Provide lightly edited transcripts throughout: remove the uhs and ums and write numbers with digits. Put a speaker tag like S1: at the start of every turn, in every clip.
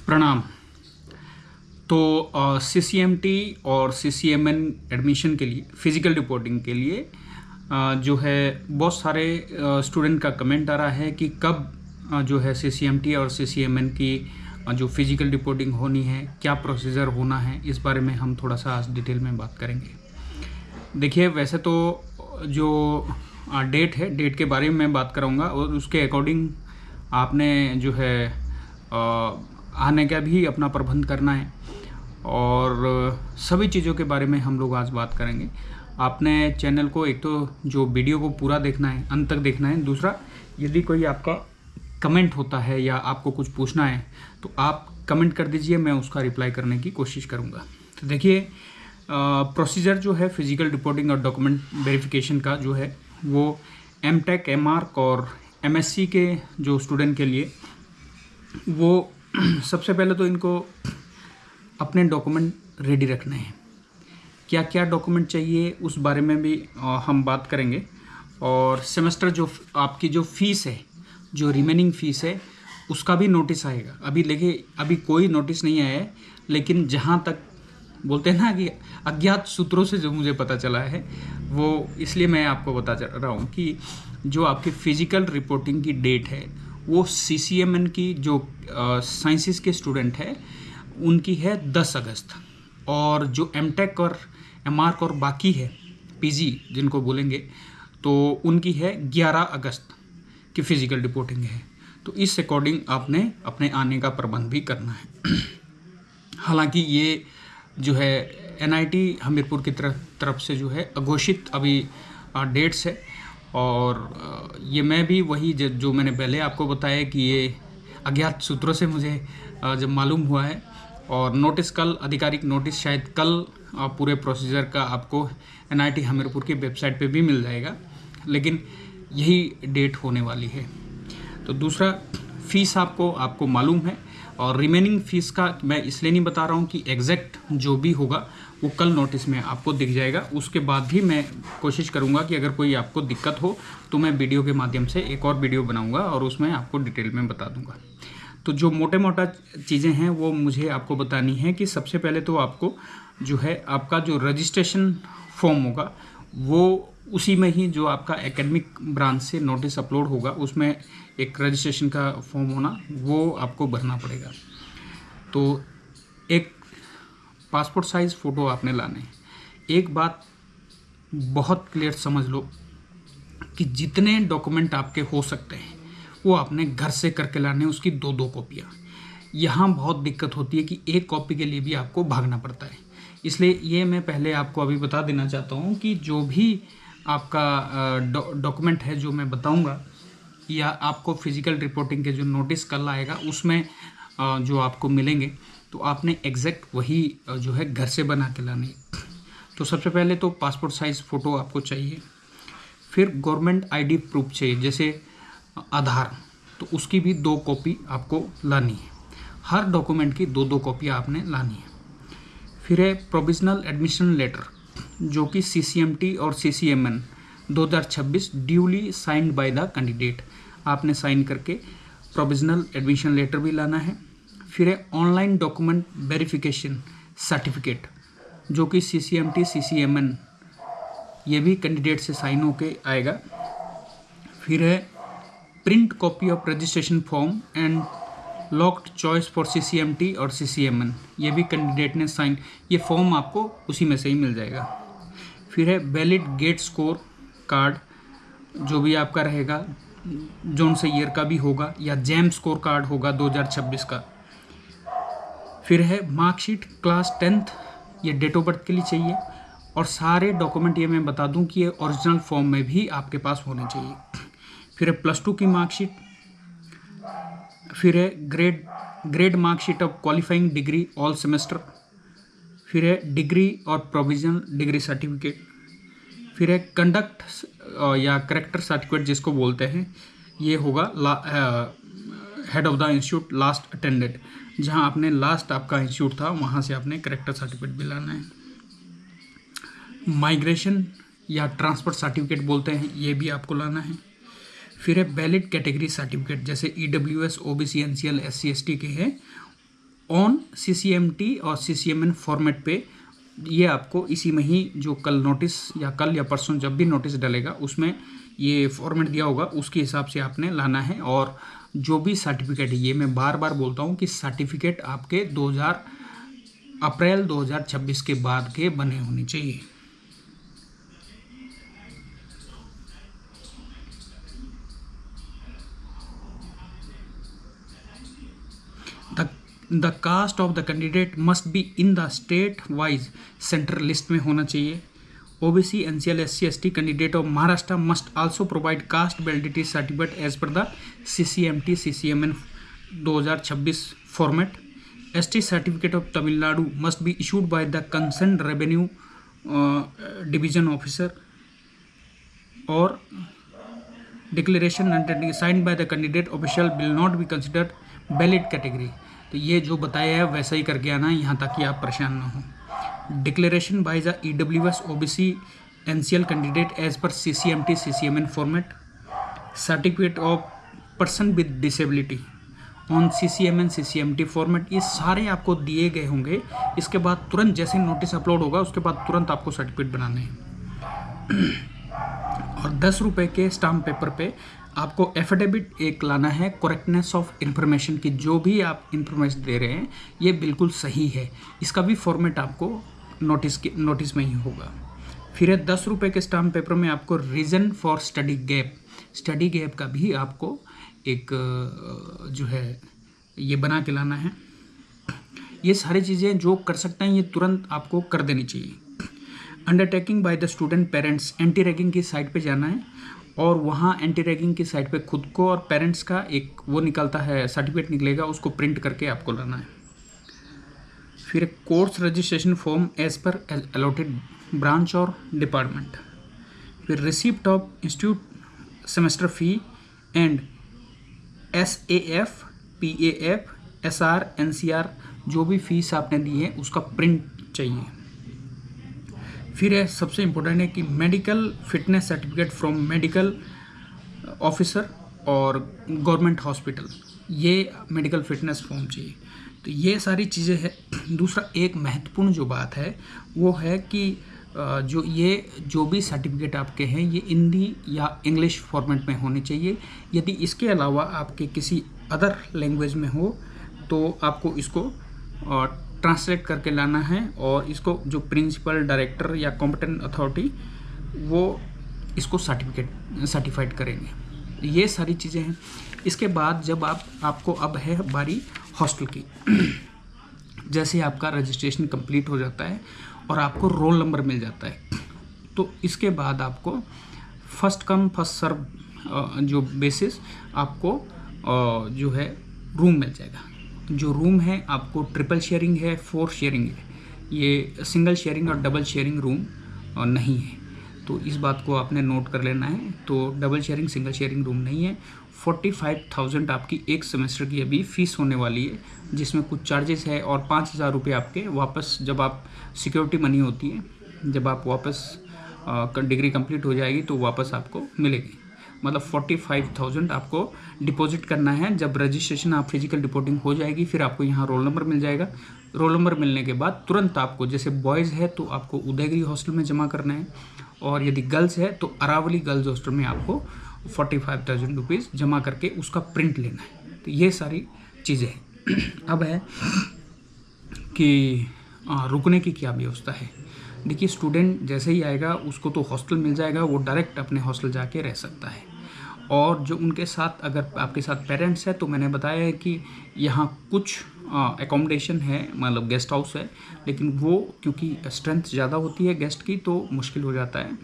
S1: प्रणाम। तो सीसीएमटी और सीसीएमएन एडमिशन के लिए फ़िज़िकल रिपोर्टिंग के लिए जो है बहुत सारे स्टूडेंट का कमेंट आ रहा है कि कब जो है सीसीएमटी और सीसीएमएन की जो फ़िज़िकल रिपोर्टिंग होनी है, क्या प्रोसीजर होना है, इस बारे में हम थोड़ा सा आज डिटेल में बात करेंगे। देखिए, वैसे तो जो डेट है, डेट के बारे में मैं बात करूँगा और उसके अकॉर्डिंग आपने जो है आने का भी अपना प्रबंध करना है और सभी चीज़ों के बारे में हम लोग आज बात करेंगे। आपने चैनल को एक तो जो वीडियो को पूरा देखना है, अंत तक देखना है। दूसरा, यदि कोई आपका कमेंट होता है या आपको कुछ पूछना है तो आप कमेंट कर दीजिए, मैं उसका रिप्लाई करने की कोशिश करूँगा। तो देखिए, प्रोसीजर जो है फ़िज़िकल रिपोर्टिंग और डॉक्यूमेंट वेरिफिकेशन का जो है वो एमटेक, एमआर्क और एमएससी के जो स्टूडेंट के लिए वो सबसे पहले तो इनको अपने डॉक्यूमेंट रेडी रखने हैं। क्या क्या डॉक्यूमेंट चाहिए उस बारे में भी हम बात करेंगे। और सेमेस्टर जो आपकी जो फ़ीस है, जो रिमेनिंग फ़ीस है, उसका भी नोटिस आएगा। अभी देखिए, अभी कोई नोटिस नहीं आया है, लेकिन जहाँ तक बोलते हैं ना कि अज्ञात सूत्रों से जो मुझे पता चला है वो इसलिए मैं आपको बता रहा हूँ कि जो आपकी फ़िज़िकल रिपोर्टिंग की डेट है वो सीसीएमएन की जो साइंसेस के स्टूडेंट है उनकी है 10 अगस्त, और जो एमटेक और एमआर्क और बाकी है पीजी जिनको बोलेंगे तो उनकी है 11 अगस्त की फ़िज़िकल रिपोर्टिंग है। तो इस अकॉर्डिंग आपने अपने आने का प्रबंध भी करना है। हालांकि ये जो है एनआईटी हमीरपुर की तरफ से जो है अघोषित अभी डेट्स है, और ये मैं भी वही जो मैंने पहले आपको बताया कि ये अज्ञात सूत्रों से मुझे जब मालूम हुआ है, और नोटिस कल, आधिकारिक नोटिस शायद कल पूरे प्रोसीजर का आपको एनआईटी हमीरपुर की वेबसाइट पे भी मिल जाएगा, लेकिन यही डेट होने वाली है। तो दूसरा, फ़ीस आपको मालूम है, और रिमेनिंग फ़ीस का मैं इसलिए नहीं बता रहा हूँ कि एग्जैक्ट जो भी होगा वो कल नोटिस में आपको दिख जाएगा। उसके बाद भी मैं कोशिश करूँगा कि अगर कोई आपको दिक्कत हो तो मैं वीडियो के माध्यम से एक और वीडियो बनाऊँगा और उसमें आपको डिटेल में बता दूँगा। तो जो मोटा चीज़ें हैं वो मुझे आपको बतानी है कि सबसे पहले तो आपको जो है आपका जो रजिस्ट्रेशन फॉर्म होगा वो उसी में ही जो आपका एकेडमिक ब्रांच से नोटिस अपलोड होगा उसमें एक रजिस्ट्रेशन का फॉर्म होना, वो आपको भरना पड़ेगा। तो एक पासपोर्ट साइज़ फ़ोटो आपने लाने हैं। एक बात बहुत क्लियर समझ लो कि जितने डॉक्यूमेंट आपके हो सकते हैं वो आपने घर से करके लाने हैं, उसकी 2-2 कॉपियाँ। यहाँ बहुत दिक्कत होती है कि एक कॉपी के लिए भी आपको भागना पड़ता है। इसलिए ये मैं पहले आपको अभी बता देना चाहता हूँ कि जो भी आपका डॉक्यूमेंट है जो मैं बताऊँगा, या आपको फ़िज़िकल रिपोर्टिंग के जो नोटिस कल आएगा उसमें जो आपको मिलेंगे, तो आपने एग्जैक्ट वही जो है घर से बना के लानी है। तो सबसे पहले तो पासपोर्ट साइज़ फ़ोटो आपको चाहिए, फिर गवर्नमेंट आईडी प्रूफ चाहिए जैसे आधार, तो उसकी भी 2 कॉपी आपको लानी है। हर डॉक्यूमेंट की 2-2 कॉपी आपने लानी है। फिर है प्रोविजनल एडमिशन लेटर, जो कि सीसीएमटी और CCMN 2026 duly signed by the candidate, आपने साइन करके प्रोविजनल एडमिशन लेटर भी लाना है। फिर है ऑनलाइन डॉक्यूमेंट वेरिफिकेशन सर्टिफिकेट, जो कि सीसीएमटी सीसीएमएन ये भी कैंडिडेट से साइन होके आएगा। फिर है print copy of registration form and locked choice for CCMT और सीसीएमएन, ये भी कैंडिडेट ने साइन, ये फॉर्म आपको उसी में से ही मिल जाएगा। फिर है वैलिड गेट स्कोर कार्ड, जो भी आपका रहेगा, जोन से ईयर का भी होगा या जैम स्कोर कार्ड होगा 2026 का। फिर है मार्कशीट क्लास 10th, ये डेट ऑफ बर्थ के लिए चाहिए, और सारे डॉक्यूमेंट ये मैं बता दूं कि ये ओरिजिनल फॉर्म में भी आपके पास होने चाहिए। फिर है +2 की मार्कशीट, फिर है grade marksheet of qualifying degree all semester, फिर है डिग्री और प्रोविजनल डिग्री सर्टिफिकेट, फिर है कंडक्ट या करेक्टर सर्टिफिकेट जिसको बोलते हैं, ये होगा head of the institute last attended, जहां आपने लास्ट आपका इंस्टीट्यूट था वहां से आपने करेक्टर सर्टिफिकेट भी लाना है। माइग्रेशन या ट्रांसफ़र सर्टिफिकेट बोलते हैं, ये भी आपको लाना है। फिर है वैलिड कैटेगरी सर्टिफिकेट, जैसे EWS, OBC, NCL, SC ST के हैं, ऑन CCMT और CCMN फॉर्मेट पे ये आपको इसी में ही जो कल नोटिस या कल या परसों जब भी नोटिस डलेगा उसमें ये फॉर्मेट दिया होगा, उसके हिसाब से आपने लाना है। और जो भी सर्टिफिकेट है, ये मैं बार बार बोलता हूँ कि सर्टिफिकेट आपके अप्रैल 2026 के बाद के बने होने चाहिए। The caste of the candidate must be in the state wise central list में होना चाहिए। OBC, NCL, SC, ST candidate of Maharashtra must also provide caste validity certificate as per the CCMT CCMN 2026 format. ST certificate of Tamil Nadu must be issued by the concern revenue division officer और declaration signed by the candidate official will not be considered valid category. तो ये जो बताया है वैसा ही करके आना, यहाँ तक कि आप परेशान ना हो। Declaration by the EWS OBC NCL candidate as per CCMT CCMN format. Certificate of person with disability on CCMN CCMT format. ये सारे आपको दिए गए होंगे। इसके बाद तुरंत जैसे नोटिस अपलोड होगा उसके बाद तुरंत आपको सर्टिफिकेट बनाने हैं। और 10 रुपये के स्टाम्प पेपर पे आपको एफिडेविट एक लाना है करेक्टनेस ऑफ इन्फॉर्मेशन की, जो भी आप इन्फॉर्मेशन दे रहे हैं ये बिल्कुल सही है। इसका भी फॉर्मेट आपको नोटिस में ही होगा। फिर है 10 रुपये के स्टाम्प पेपर में आपको रीज़न फॉर स्टडी गैप का भी आपको एक जो है ये बना के लाना है। ये सारी चीज़ें जो कर सकते हैं ये तुरंत आपको कर देनी चाहिए। Undertaking by the student parents, anti ragging की साइट पे जाना है और वहाँ एंटी रैगिंग की साइट पे खुद को और पेरेंट्स का एक वो निकलता है सर्टिफिकेट निकलेगा, उसको प्रिंट करके आपको लाना है। फिर course registration form as per allotted branch और डिपार्टमेंट। फिर receipt of institute semester fee and SAF PAF SR NCR जो भी फीस आपने दी है उसका प्रिंट चाहिए। फिर है सबसे इम्पोर्टेंट है कि medical fitness certificate from medical officer और गवर्नमेंट हॉस्पिटल, ये मेडिकल फिटनेस फॉर्म चाहिए। तो ये सारी चीज़ें हैं। दूसरा एक महत्वपूर्ण जो बात है वो है कि जो भी सर्टिफिकेट आपके हैं ये हिंदी या इंग्लिश फॉर्मेट में होने चाहिए। यदि इसके अलावा आपके किसी अदर लैंग्वेज में हो तो आपको इसको ट्रांसलेट करके लाना है और इसको जो प्रिंसिपल, डायरेक्टर या कॉम्पिटेंट अथॉरिटी वो इसको सर्टिफाइड करेंगे। ये सारी चीज़ें हैं। इसके बाद जब आपको अब है बारी हॉस्टल की। जैसे आपका रजिस्ट्रेशन कंप्लीट हो जाता है और आपको रोल नंबर मिल जाता है तो इसके बाद आपको फर्स्ट कम फर्स्ट सर्व जो बेसिस आपको जो है रूम मिल जाएगा। जो रूम है आपको ट्रिपल शेयरिंग है, 4 शेयरिंग है, ये सिंगल शेयरिंग और डबल शेयरिंग रूम नहीं है। तो इस बात को आपने नोट कर लेना है। तो double sharing single sharing room नहीं है। 45,000 आपकी एक सेमेस्टर की अभी फ़ीस होने वाली है, जिसमें कुछ चार्जेस है और 5,000 रुपये आपके वापस जब आप सिक्योरिटी मनी होती है, जब आप वापस डिग्री कंप्लीट हो जाएगी तो वापस आपको मिलेगी। मतलब 45,000 आपको डिपॉजिट करना है। जब रजिस्ट्रेशन आप फिजिकल रिपोर्टिंग हो जाएगी फिर आपको यहाँ रोल नंबर मिल जाएगा। रोल नंबर मिलने के बाद तुरंत आपको, जैसे बॉयज़ है तो आपको उदयगिरी हॉस्टल में जमा करना है और यदि गर्ल्स है तो अरावली गर्ल्स हॉस्टल में आपको 45,000 रुपीज़ जमा करके उसका प्रिंट लेना है। तो ये सारी चीज़ें हैं। अब है कि रुकने की क्या व्यवस्था है। देखिए स्टूडेंट जैसे ही आएगा उसको तो हॉस्टल मिल जाएगा, वो डायरेक्ट अपने हॉस्टल जाके रह सकता है। और जो उनके साथ अगर आपके साथ पेरेंट्स है तो मैंने बताया है कि यहाँ कुछ एकोमोडेशन है, मतलब गेस्ट हाउस है, लेकिन वो क्योंकि स्ट्रेंथ ज़्यादा होती है गेस्ट की तो मुश्किल हो जाता है।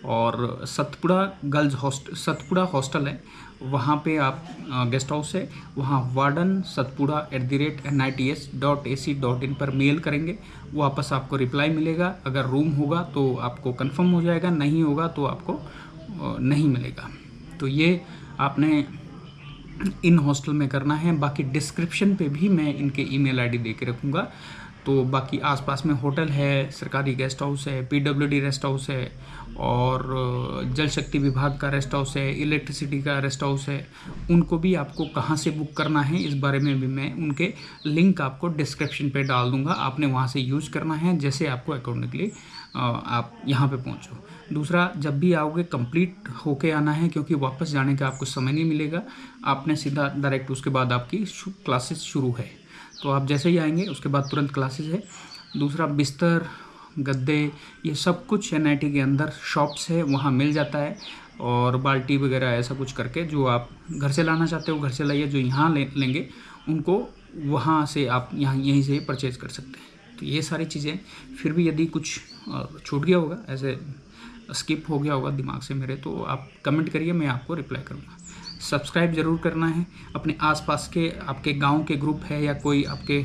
S1: और सतपुड़ा हॉस्टल है, वहाँ पे आप गेस्ट हाउस है, वहाँ वार्डन satpura@nits.ac.in पर मेल करेंगे, वापस आपको रिप्लाई मिलेगा। अगर रूम होगा तो आपको कंफर्म हो जाएगा, नहीं होगा तो आपको नहीं मिलेगा। तो ये आपने इन हॉस्टल में करना है। बाकी डिस्क्रिप्शन पे भी मैं इनके ईमेल आईडी दे के रखूँगा, तो बाकी आसपास में होटल है, सरकारी गेस्ट हाउस है, पीडब्ल्यूडी रेस्ट हाउस है और जल शक्ति विभाग का रेस्ट हाउस है, इलेक्ट्रिसिटी का रेस्ट हाउस है। उनको भी आपको कहाँ से बुक करना है इस बारे में भी मैं उनके लिंक आपको डिस्क्रिप्शन पे डाल दूंगा। आपने वहाँ से यूज़ करना है जैसे आपको अकॉर्डिंगली आप यहाँ पे पहुँचो। दूसरा, जब भी आओगे कंप्लीट होके आना है, क्योंकि वापस जाने का आपको समय नहीं मिलेगा। आपने सीधा डायरेक्ट उसके बाद आपकी क्लासेस शुरू है, तो आप जैसे ही आएंगे उसके बाद तुरंत क्लासेस है। दूसरा, बिस्तर, गद्दे, ये सब कुछ NIT के अंदर शॉप्स है, वहाँ मिल जाता है। और बाल्टी वगैरह ऐसा कुछ करके जो आप घर से लाना चाहते हो घर से लाइए, जो यहाँ लेंगे उनको वहाँ से आप यहीं से परचेज़ कर सकते हैं। तो ये सारी चीज़ें, फिर भी यदि कुछ छूट गया होगा, ऐसे स्किप हो गया होगा दिमाग से मेरे, तो आप कमेंट करिए, मैं आपको रिप्लाई करूँगा। सब्सक्राइब ज़रूर करना है। अपने आसपास के आपके गांव के ग्रुप है या कोई आपके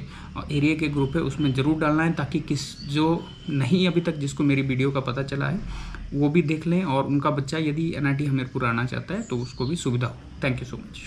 S1: एरिया के ग्रुप है उसमें ज़रूर डालना है, ताकि जो नहीं अभी तक जिसको मेरी वीडियो का पता चला है वो भी देख लें और उनका बच्चा यदि NIT हमीरपुर आना चाहता है तो उसको भी सुविधा हो। Thank you so much.